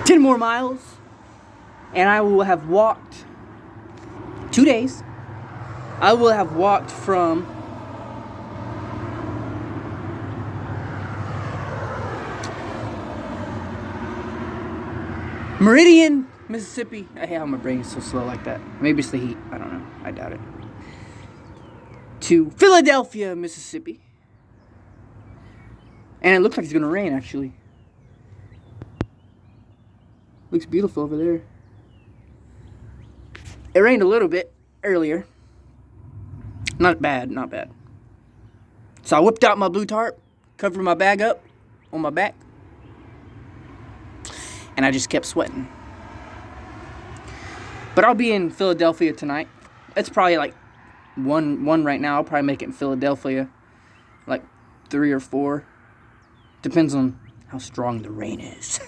10 more miles, and I will have walked 2 days. I will have walked from Meridian, Mississippi. I hate how my brain is so slow like that. Maybe it's the heat. I don't know. I doubt it. To Philadelphia, Mississippi. And it looks like it's going to rain, actually. Looks beautiful over there. It rained a little bit earlier. Not bad, not bad. So I whipped out my blue tarp, covered my bag up on my back, and I just kept sweating. But I'll be in Philadelphia tonight. It's probably like one right now. I'll probably make it in Philadelphia, like 3 or 4. Depends on how strong the rain is.